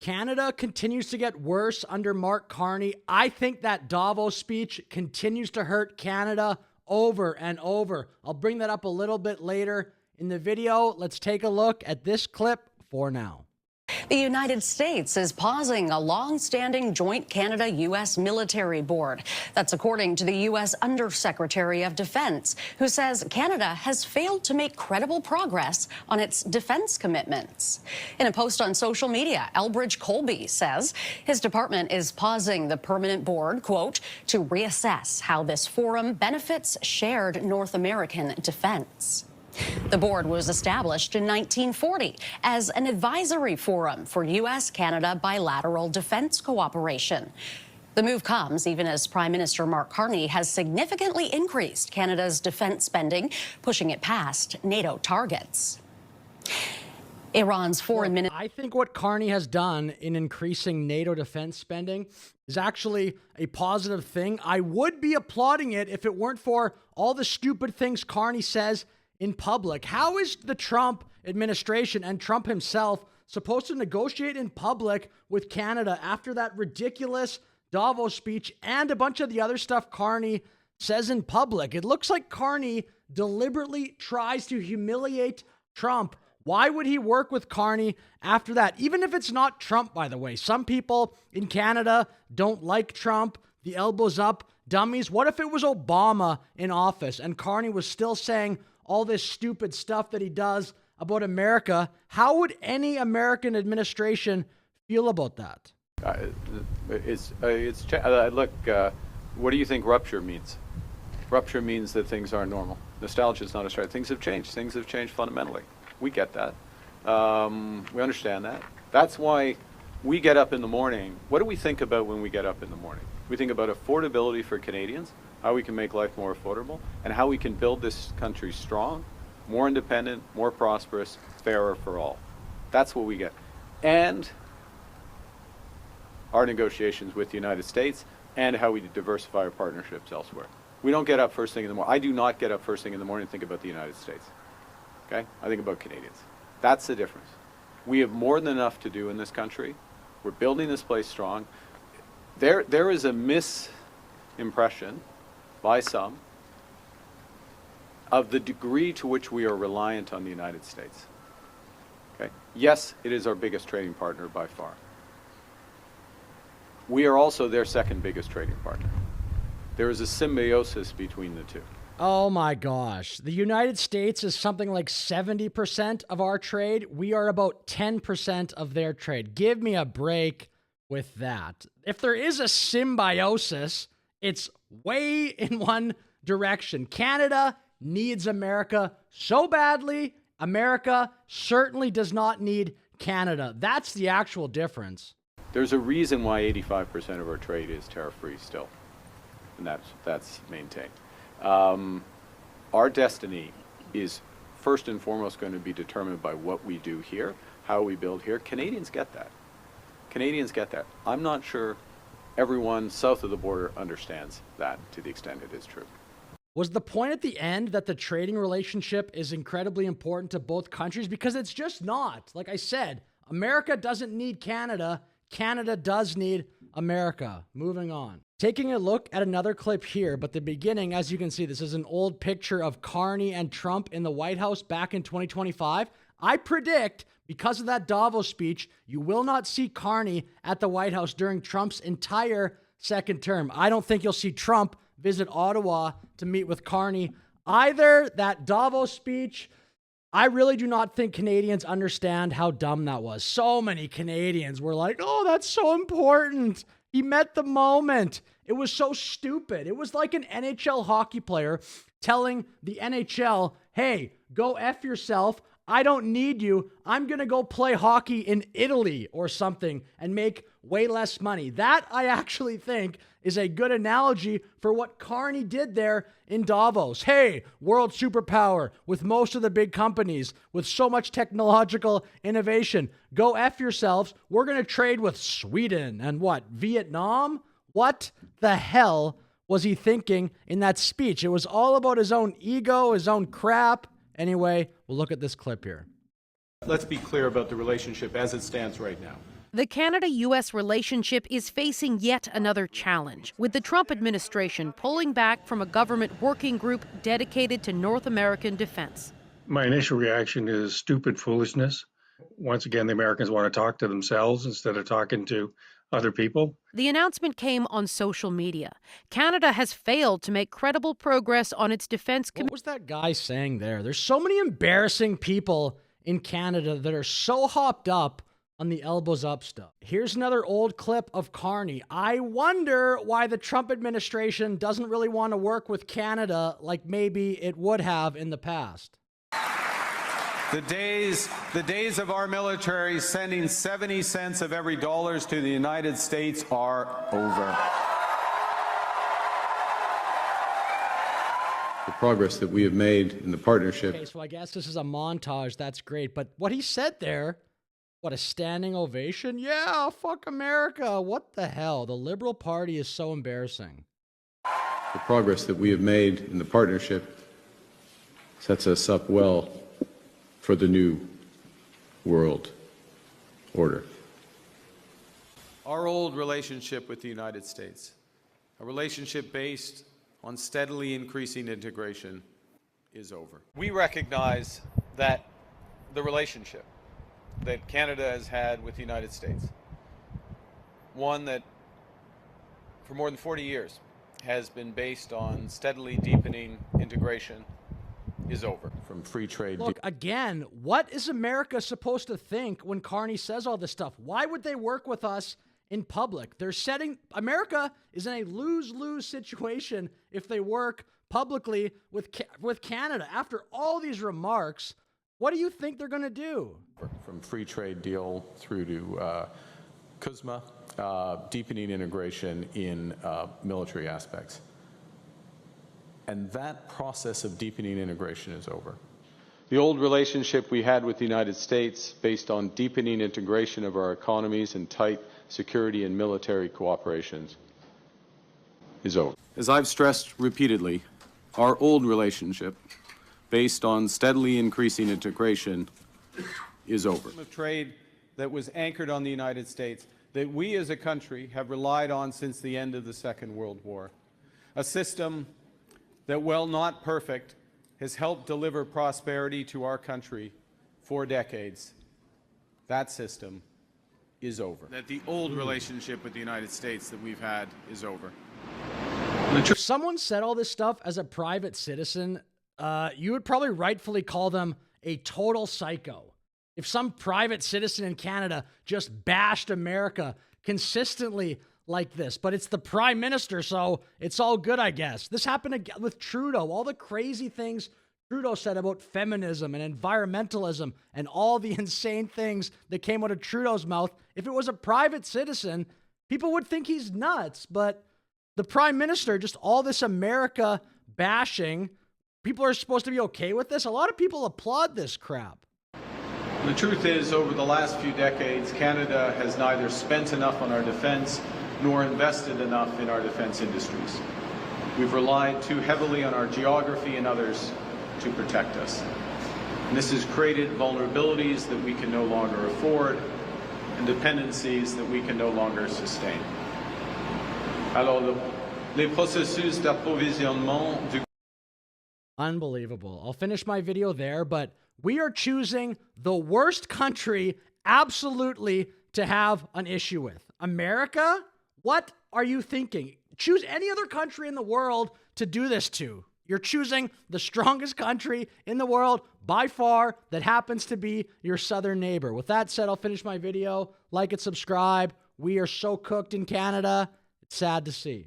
Canada continues to get worse under Mark Carney. I think that Davos speech continues to hurt Canada over and over. I'll bring that up a little bit later in the video. Let's take a look at this clip for now. The United States is pausing a long-standing joint Canada-U.S. military board. That's according to the U.S. Undersecretary of Defense, who says Canada has failed to make credible progress on its defense commitments. In a post on social media, Elbridge Colby says his department is pausing the permanent board, quote, to reassess how this forum benefits shared North American defense. The board was established in 1940 as an advisory forum for U.S.-Canada bilateral defense cooperation. The move comes even as Prime Minister Mark Carney has significantly increased Canada's defense spending, pushing it past NATO targets. Iran's foreign minister. I think what Carney has done in increasing NATO defense spending is actually a positive thing. I would be applauding it if it weren't for all the stupid things Carney says in public. How is the Trump administration and Trump himself supposed to negotiate in public with Canada after that ridiculous Davos speech and a bunch of the other stuff Carney says in public? It looks like Carney deliberately tries to humiliate Trump. Why would he work with Carney after that? Even if it's not Trump, by the way. Some people in Canada don't like Trump. The elbows up dummies. What if it was Obama in office and Carney was still saying all this stupid stuff that he does about America? How would any American administration feel about that? Look, what do you think rupture means? Rupture means that things aren't normal. Nostalgia is not a strategy. Things have changed. Things have changed fundamentally. We get that. We understand that. That's why we get up in the morning. What do we think about when we get up in the morning? We think about affordability for Canadians, how we can make life more affordable, and how we can build this country strong, more independent, more prosperous, fairer for all. That's what we get. And our negotiations with the United States and how we diversify our partnerships elsewhere. We don't get up first thing in the morning. I do not get up first thing in the morning and think about the United States. Okay? I think about Canadians. That's the difference. We have more than enough to do in this country. We're building this place strong. There is a misimpression by some of the degree to which we are reliant on the United States. Okay? Yes, it is our biggest trading partner by far. We are also their second biggest trading partner. There is a symbiosis between the two. Oh my gosh. The United States is something like 70% of our trade. We are about 10% of their trade. Give me a break with that. If there is a symbiosis, it's way in one direction. Canada needs America so badly. America certainly does not need Canada. That's the actual difference. There's a reason why 85% of our trade is tariff-free still, and that's maintained. Our destiny is first and foremost going to be determined by what we do here, how we build here. Canadians get that. Canadians get that. I'm not sure everyone south of the border understands that to the extent it is true. Was the point at the end that the trading relationship is incredibly important to both countries? Because it's just not. Like I said, America doesn't need Canada. Canada does need America. Moving on. Taking a look at another clip here, but the beginning, as you can see, this is an old picture of Carney and Trump in the White House back in 2025. I predict, because of that Davos speech, you will not see Carney at the White House during Trump's entire second term. I don't think you'll see Trump visit Ottawa to meet with Carney either. That Davos speech, I really do not think Canadians understand how dumb that was. So many Canadians were like, oh, that's so important. He met the moment. It was so stupid. It was like an NHL hockey player telling the NHL, hey, go F yourself. I don't need you. I'm going to go play hockey in Italy or something and make way less money. That, I actually think, is a good analogy for what Carney did there in Davos. Hey, world superpower with most of the big companies, with so much technological innovation. Go F yourselves. We're going to trade with Sweden and what? Vietnam? What the hell was he thinking in that speech? It was all about his own ego, his own crap. Anyway, we'll look at this clip here. Let's be clear about the relationship as it stands right now. The Canada-U.S. relationship is facing yet another challenge, with the Trump administration pulling back from a government working group dedicated to North American defense. My initial reaction is stupid foolishness. Once again, the Americans want to talk to themselves instead of talking to other people. The announcement came on social media. Canada has failed to make credible progress on its defense What was that guy saying there? There's so many embarrassing people in Canada that are so hopped up on the elbows up stuff. Here's another old clip of Carney. I wonder why the Trump administration doesn't really want to work with Canada like maybe it would have in the past. The days of our military sending 70 cents of every dollar to the United States are over. The progress that we have made in the partnership. Okay, so I guess this is a montage. That's great. But what he said there, what, a standing ovation? Yeah, fuck America. What the hell? The Liberal Party is so embarrassing. The progress that we have made in the partnership sets us up well for the new world order. Our old relationship with the United States, a relationship based on steadily increasing integration, is over. We recognize that the relationship that Canada has had with the United States, one that for more than 40 years has been based on steadily deepening integration, is over. From free trade. Look, again, what is America supposed to think when Carney says all this stuff? Why would they work with us in public? They're setting, America is in a lose-lose situation if they work publicly with Canada. After all these remarks, what do you think they're going to do? From free trade deal through to CUSMA, deepening integration in military aspects. And that process of deepening integration is over. The old relationship we had with the United States, based on deepening integration of our economies and tight security and military cooperations, is over. As I've stressed repeatedly, our old relationship, based on steadily increasing integration, is over. Of trade that was anchored on the United States, that we as a country have relied on since the end of the Second World War. A system that, while not perfect, has helped deliver prosperity to our country for decades. That system is over. That the old relationship with the United States that we've had is over. If someone said all this stuff as a private citizen, you would probably rightfully call them a total psycho. If some private citizen in Canada just bashed America consistently like this, but it's the prime minister, so it's all good, I guess. This happened again with Trudeau. All the crazy things Trudeau said about feminism and environmentalism and all the insane things that came out of Trudeau's mouth. If it was a private citizen, people would think he's nuts, but the prime minister, just all this America bashing, people are supposed to be okay with this. A lot of people applaud this crap. The truth is, over the last few decades, Canada has neither spent enough on our defense nor invested enough in our defense industries. We've relied too heavily on our geography and others to protect us. And this has created vulnerabilities that we can no longer afford and dependencies that we can no longer sustain. Alors, les processus d'approvisionnement du Unbelievable. I'll finish my video there, but we are choosing the worst country absolutely to have an issue with. America? What are you thinking? Choose any other country in the world to do this to. You're choosing the strongest country in the world by far that happens to be your southern neighbor. With that said, I'll finish my video. Like and subscribe. We are so cooked in Canada. It's sad to see.